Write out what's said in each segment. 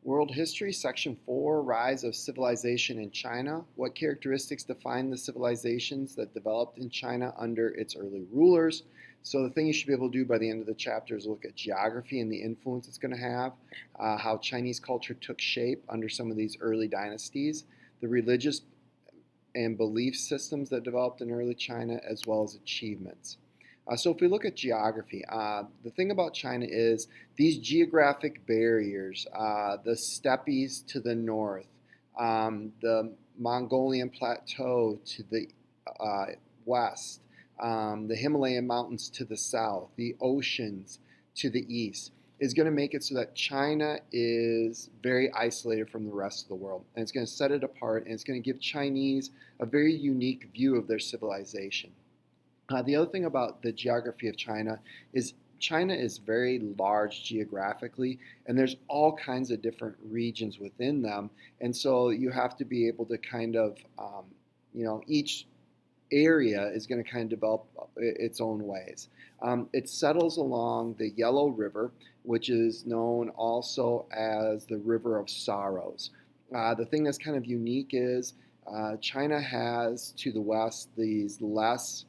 World History, Section 4, Rise of Civilization in China. What characteristics define the civilizations that developed in China under its early rulers? So the thing you should be able to do by the end of the chapter is look at geography and the influence it's going to have, how Chinese culture took shape under some of these early dynasties, the religious and belief systems that developed in early China, as well as achievements. So if we look at geography, the thing about China is these geographic barriers, the steppes to the north, the Mongolian plateau to the west, the Himalayan mountains to the south, the oceans to the east, is going to make it so that China is very isolated from the rest of the world. And it's going to set it apart, and it's going to give Chinese a very unique view of their civilization. The other thing about the geography of China is very large geographically, and there's all kinds of different regions within them. And so you have to be able to kind of, each area is going to kind of develop its own ways. It settles along the Yellow River, which is known also as the River of Sorrows. The thing that's kind of unique is China has to the west these less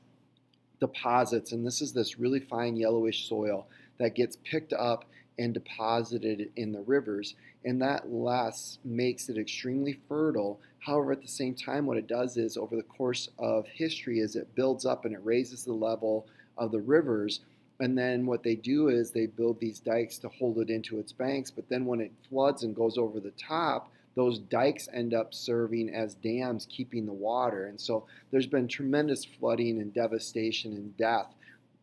deposits, and this is this really fine yellowish soil that gets picked up and deposited in the rivers, and that less makes it extremely fertile. However, at the same time, what it does is over the course of history is it builds up and it raises the level of the rivers, and then what they do is they build these dikes to hold it into its banks, but then when it floods and goes over the top, those dikes end up serving as dams keeping the water. And so there's been tremendous flooding and devastation and death,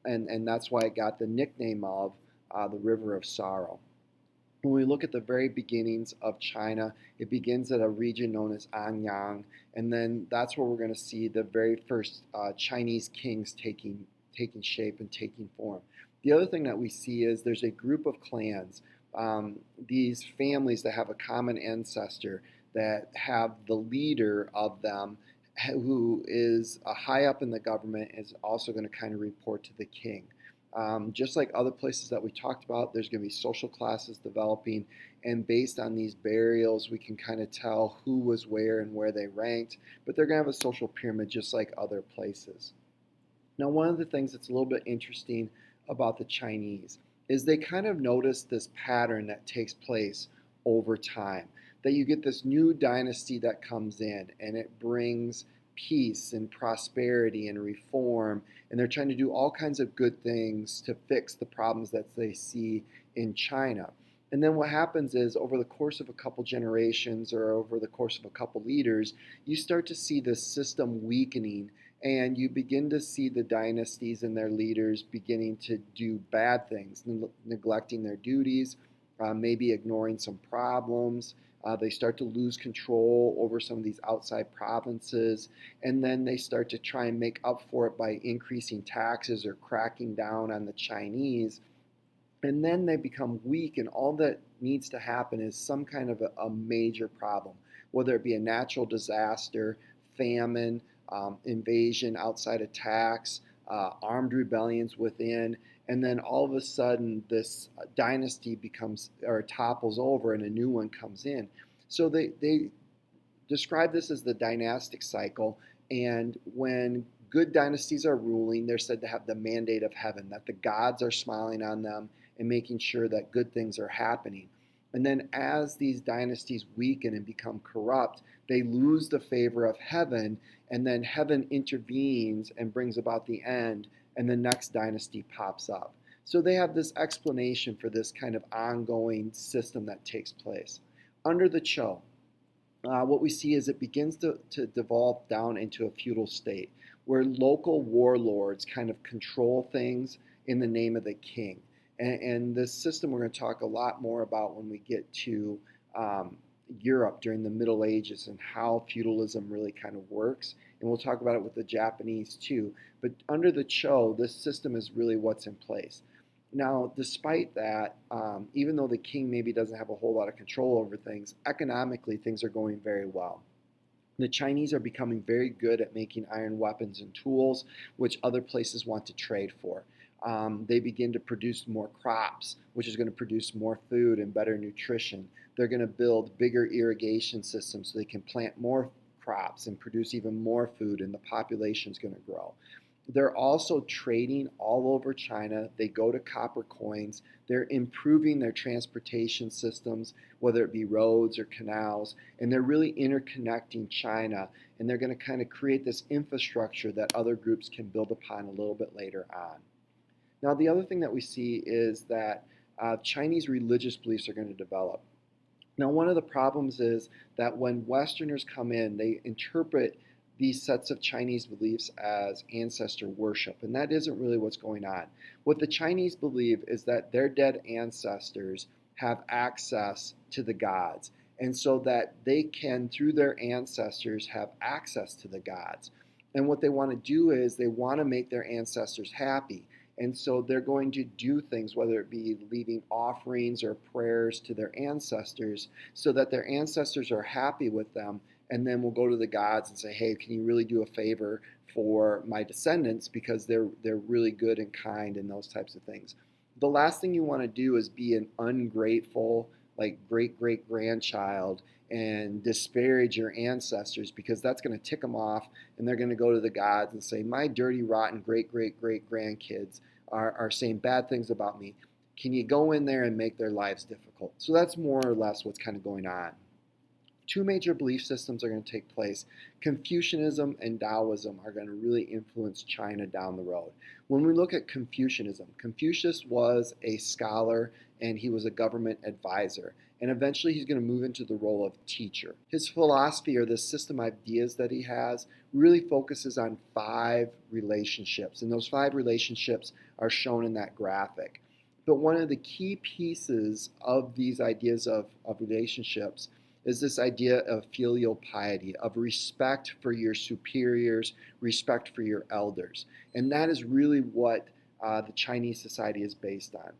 and that's why it got the nickname of the River of Sorrow. When we look at the very beginnings of China, it begins at a region known as Anyang, and then that's where we're going to see the very first Chinese kings taking shape and taking form. The other thing that we see is there's a group of clans, these families that have a common ancestor, that have the leader of them who is high up in the government, is also going to kind of report to the king. Just like other places that we talked about, there's going to be social classes developing, and based on these burials, we can kind of tell who was where and where they ranked, but they're going to have a social pyramid just like other places. Now, one of the things that's a little bit interesting about the Chinese is they kind of notice this pattern that takes place over time, that you get this new dynasty that comes in and it brings peace and prosperity and reform, and they're trying to do all kinds of good things to fix the problems that they see in China. And then what happens is over the course of a couple generations or over the course of a couple leaders, you start to see this system weakening, and you begin to see the dynasties and their leaders beginning to do bad things, neglecting their duties, maybe ignoring some problems. They start to lose control over some of these outside provinces, and then they start to try and make up for it by increasing taxes or cracking down on the Chinese. And then they become weak, and all that needs to happen is some kind of a major problem, whether it be a natural disaster, famine, invasion, outside attacks, armed rebellions within, and then all of a sudden this dynasty becomes or topples over and a new one comes in. So they describe this as the dynastic cycle, and when good dynasties are ruling, they're said to have the mandate of heaven, that the gods are smiling on them and making sure that good things are happening. And then as these dynasties weaken and become corrupt, they lose the favor of heaven, and then heaven intervenes and brings about the end, and the next dynasty pops up. So they have this explanation for this kind of ongoing system that takes place. Under the Zhou, what we see is it begins to devolve down into a feudal state where local warlords kind of control things in the name of the king. And this system we're going to talk a lot more about when we get to Europe during the Middle Ages and how feudalism really kind of works. And we'll talk about it with the Japanese too. But under the Zhou, this system is really what's in place. Now, despite that, even though the king maybe doesn't have a whole lot of control over things, economically things are going very well. The Chinese are becoming very good at making iron weapons and tools, which other places want to trade for. They begin to produce more crops, which is going to produce more food and better nutrition. They're going to build bigger irrigation systems so they can plant more crops and produce even more food, and the population is going to grow. They're also trading all over China. They go to copper coins. They're improving their transportation systems, whether it be roads or canals, and they're really interconnecting China. And they're going to kind of create this infrastructure that other groups can build upon a little bit later on. Now, the other thing that we see is that Chinese religious beliefs are going to develop. Now, one of the problems is that when Westerners come in, they interpret these sets of Chinese beliefs as ancestor worship, and that isn't really what's going on. What the Chinese believe is that their dead ancestors have access to the gods, and so that they can, through their ancestors, have access to the gods. And what they want to do is they want to make their ancestors happy. And so they're going to do things, whether it be leaving offerings or prayers to their ancestors, so that their ancestors are happy with them. And then we'll go to the gods and say, hey, can you really do a favor for my descendants, because they're really good and kind and those types of things. The last thing you want to do is be an ungrateful, like great-great-grandchild and disparage your ancestors, because that's going to tick them off, and they're going to go to the gods and say, my dirty, rotten great-great-great-grandkids are saying bad things about me. Can you go in there and make their lives difficult? So that's more or less what's kind of going on. Two major belief systems are going to take place. Confucianism and Taoism are going to really influence China down the road. When we look at Confucianism, Confucius was a scholar and he was a government advisor. And eventually he's going to move into the role of teacher. His philosophy, or the system ideas that he has, really focuses on 5 relationships. And those 5 relationships are shown in that graphic. But one of the key pieces of these ideas of relationships is this idea of filial piety, of respect for your superiors, respect for your elders. And that is really what the Chinese society is based on.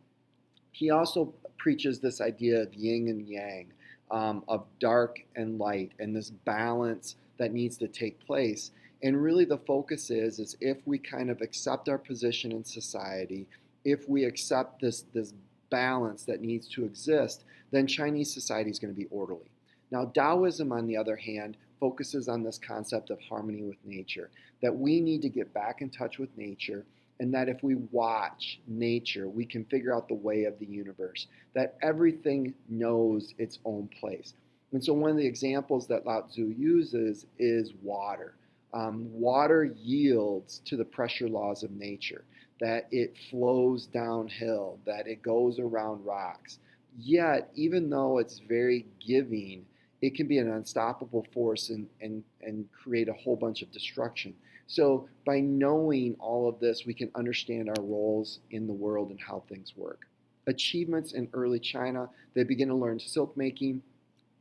He also preaches this idea of yin and yang, of dark and light, and this balance that needs to take place. And really the focus is if we kind of accept our position in society, if we accept this balance that needs to exist, then Chinese society is going to be orderly. Now, Taoism, on the other hand, focuses on this concept of harmony with nature, that we need to get back in touch with nature, and that if we watch nature, we can figure out the way of the universe, that everything knows its own place. And so one of the examples that Lao Tzu uses is water. Water yields to the pressure laws of nature, that it flows downhill, that it goes around rocks. Yet, even though it's very giving, it can be an unstoppable force and create a whole bunch of destruction. So by knowing all of this, we can understand our roles in the world and how things work. Achievements in early China, they begin to learn silk making.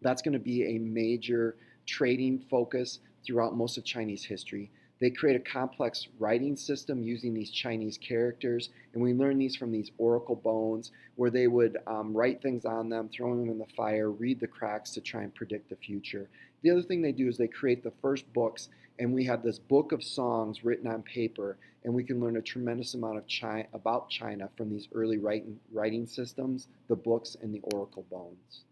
That's going to be a major trading focus throughout most of Chinese history. They create a complex writing system using these Chinese characters, and we learn these from these oracle bones, where they would write things on them, throw them in the fire, read the cracks to try and predict the future. The other thing they do is they create the first books, and we have this book of songs written on paper, and we can learn a tremendous amount of about China from these early writing systems, the books, and the oracle bones.